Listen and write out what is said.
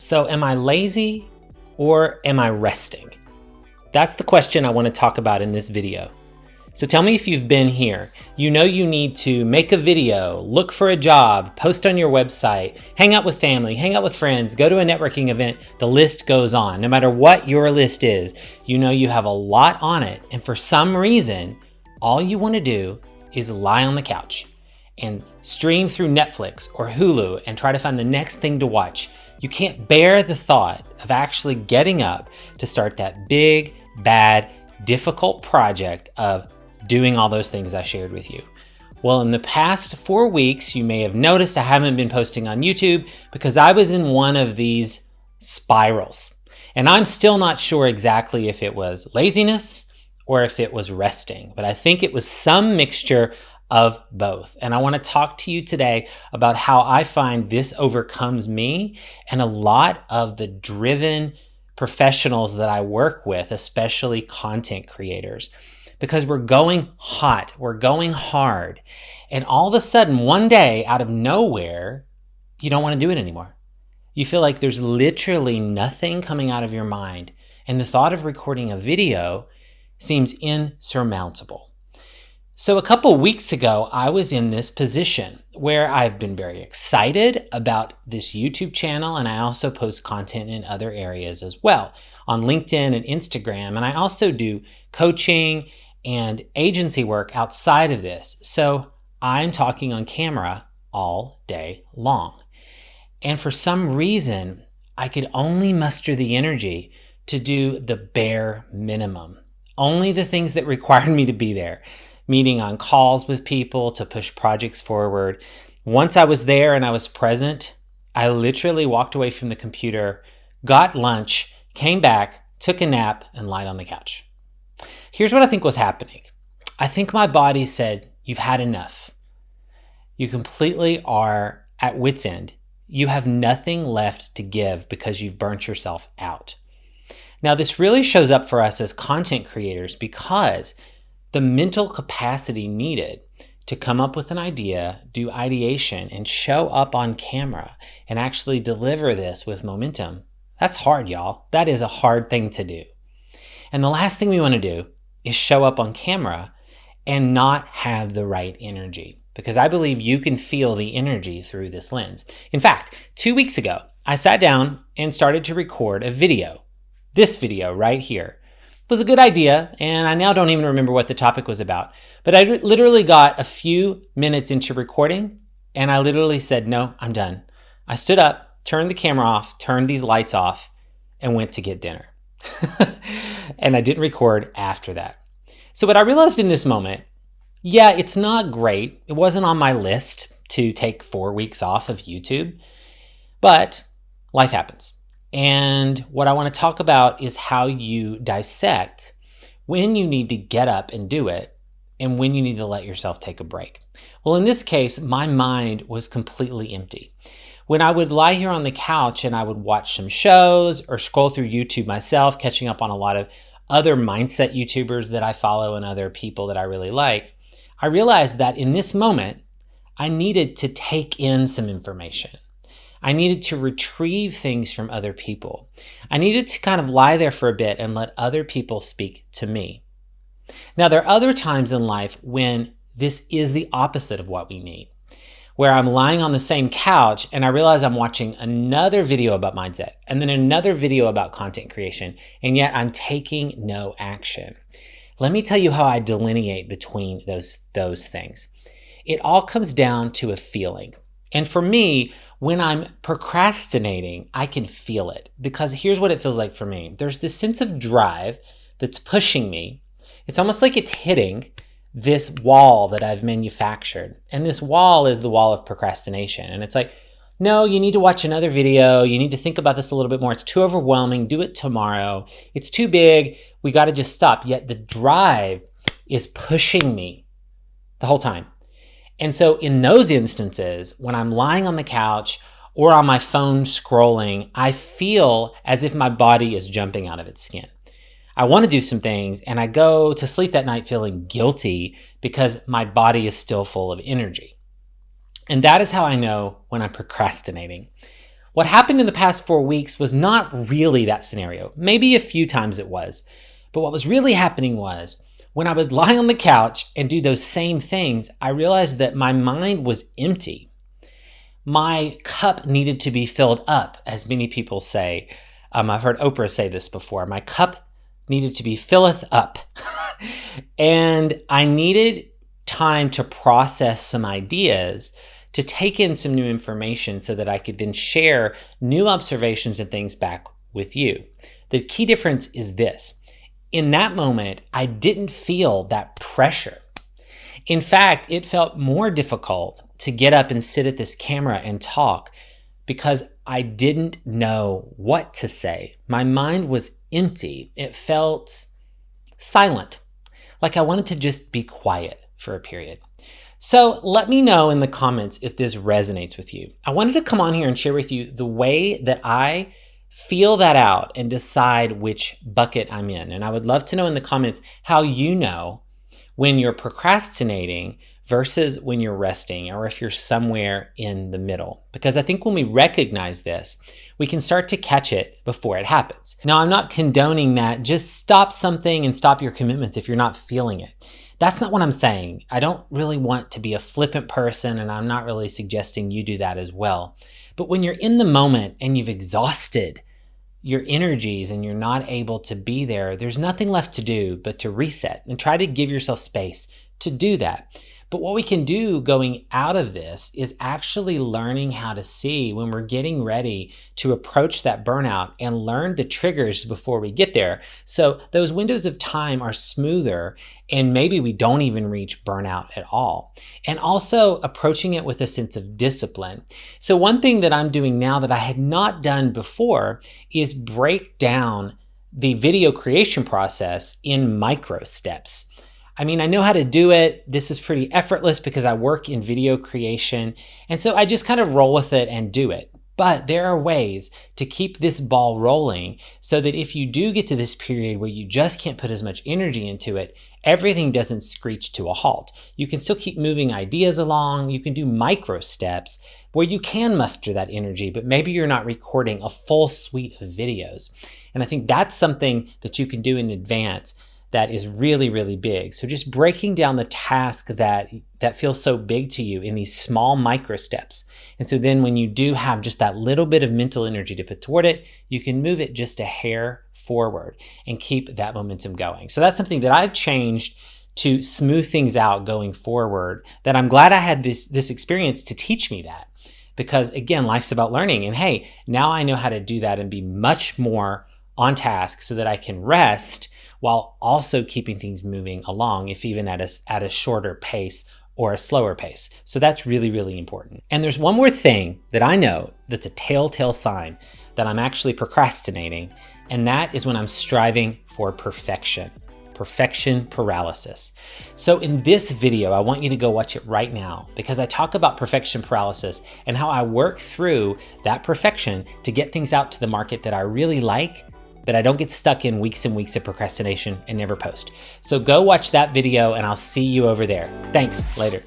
So am I lazy or am I resting? That's the question I want to talk about in this video. So tell me if you've been here. You know you need to make a video, look for a job, post on your website, hang out with family, hang out with friends, go to a networking event. The list goes on. No matter what your list is, you know you have a lot on it. And for some reason, all you want to do is lie on the couch and stream through Netflix or Hulu and try to find the next thing to watch. You can't bear the thought of actually getting up to start that big, bad, difficult project of doing all those things I shared with you. Well, in the past 4 weeks, you may have noticed I haven't been posting on YouTube because I was in one of these spirals. And I'm still not sure exactly if it was laziness or if it was resting, but I think it was some mixture of both. And I want to talk to you today about how I find this overcomes me and a lot of the driven professionals that I work with, especially content creators, because we're going hot, we're going hard. And all of a sudden, one day out of nowhere, you don't want to do it anymore. You feel like there's literally nothing coming out of your mind. And the thought of recording a video seems insurmountable. So a couple weeks ago, I was in this position where I've been very excited about this YouTube channel, and I also post content in other areas as well, on LinkedIn and Instagram, and I also do coaching and agency work outside of this. So I'm talking on camera all day long. And for some reason, I could only muster the energy to do the bare minimum, only the things that required me to be there. Meeting on calls with people to push projects forward. Once I was there and I was present, I literally walked away from the computer, got lunch, came back, took a nap, and lied on the couch. Here's what I think was happening. I think my body said, you've had enough. You completely are at wit's end. You have nothing left to give because you've burnt yourself out. Now, this really shows up for us as content creators because the mental capacity needed to come up with an idea, do ideation, and show up on camera and actually deliver this with momentum. That's hard, y'all. That is a hard thing to do. And the last thing we want to do is show up on camera and not have the right energy, because I believe you can feel the energy through this lens. In fact, 2 weeks ago, I sat down and started to record a video. This video right here was a good idea, and I now don't even remember what the topic was about. But I literally got a few minutes into recording, and I literally said, no, I'm done. I stood up, turned the camera off, turned these lights off, and went to get dinner. And I didn't record after that. So what I realized in this moment, yeah, it's not great. It wasn't on my list to take 4 weeks off of YouTube, but life happens. And what I want to talk about is how you dissect when you need to get up and do it and when you need to let yourself take a break. Well, in this case, my mind was completely empty. When I would lie here on the couch and I would watch some shows or scroll through YouTube myself, catching up on a lot of other mindset YouTubers that I follow and other people that I really like, I realized that in this moment, I needed to take in some information. I needed to retrieve things from other people. I needed to kind of lie there for a bit and let other people speak to me. Now, there are other times in life when this is the opposite of what we need, where I'm lying on the same couch and I realize I'm watching another video about mindset and then another video about content creation, and yet I'm taking no action. Let me tell you how I delineate between those things. It all comes down to a feeling. And for me, when I'm procrastinating, I can feel it, because here's what it feels like for me. There's this sense of drive that's pushing me. It's almost like it's hitting this wall that I've manufactured. And this wall is the wall of procrastination. And it's like, no, you need to watch another video. You need to think about this a little bit more. It's too overwhelming. Do it tomorrow. It's too big. We got to just stop. Yet the drive is pushing me the whole time. And so in those instances, when I'm lying on the couch or on my phone scrolling, I feel as if my body is jumping out of its skin. I want to do some things, and I go to sleep that night feeling guilty because my body is still full of energy. And that is how I know when I'm procrastinating. What happened in the past 4 weeks was not really that scenario. Maybe a few times it was. But what was really happening was when I would lie on the couch and do those same things, I realized that my mind was empty. My cup needed to be filled up, as many people say. I've heard Oprah say this before. My cup needed to be filleth up. And I needed time to process some ideas, to take in some new information so that I could then share new observations and things back with you. The key difference is this. In that moment, I didn't feel that pressure. In fact, it felt more difficult to get up and sit at this camera and talk because I didn't know what to say. My mind was empty. It felt silent, like I wanted to just be quiet for a period. So let me know in the comments if this resonates with you. I wanted to come on here and share with you the way that I feel that out and decide which bucket I'm in. And I would love to know in the comments how you know when you're procrastinating versus when you're resting, or if you're somewhere in the middle. Because I think when we recognize this, we can start to catch it before it happens. Now, I'm not condoning that. Just stop something and stop your commitments if you're not feeling it. That's not what I'm saying. I don't really want to be a flippant person, and I'm not really suggesting you do that as well. But when you're in the moment and you've exhausted your energies and you're not able to be there, there's nothing left to do but to reset and try to give yourself space to do that. But what we can do going out of this is actually learning how to see when we're getting ready to approach that burnout and learn the triggers before we get there. So those windows of time are smoother and maybe we don't even reach burnout at all. And also approaching it with a sense of discipline. So one thing that I'm doing now that I had not done before is break down the video creation process in micro steps. I mean, I know how to do it. This is pretty effortless because I work in video creation. And so I just kind of roll with it and do it. But there are ways to keep this ball rolling so that if you do get to this period where you just can't put as much energy into it, everything doesn't screech to a halt. You can still keep moving ideas along. You can do micro steps where you can muster that energy, but maybe you're not recording a full suite of videos. And I think that's something that you can do in advance that is really, really big. So just breaking down the task that feels so big to you in these small micro steps. And so then when you do have just that little bit of mental energy to put toward it, you can move it just a hair forward and keep that momentum going. So that's something that I've changed to smooth things out going forward, that I'm glad I had this experience to teach me that. Because again, life's about learning. And hey, now I know how to do that and be much more on task so that I can rest while also keeping things moving along, if even at a shorter pace or a slower pace. So that's really, really important. And there's one more thing that I know that's a telltale sign that I'm actually procrastinating, and that is when I'm striving for perfection. Perfection paralysis. So in this video, I want you to go watch it right now because I talk about perfection paralysis and how I work through that perfection to get things out to the market that I really like, but I don't get stuck in weeks and weeks of procrastination and never post. So go watch that video and I'll see you over there. Thanks, later.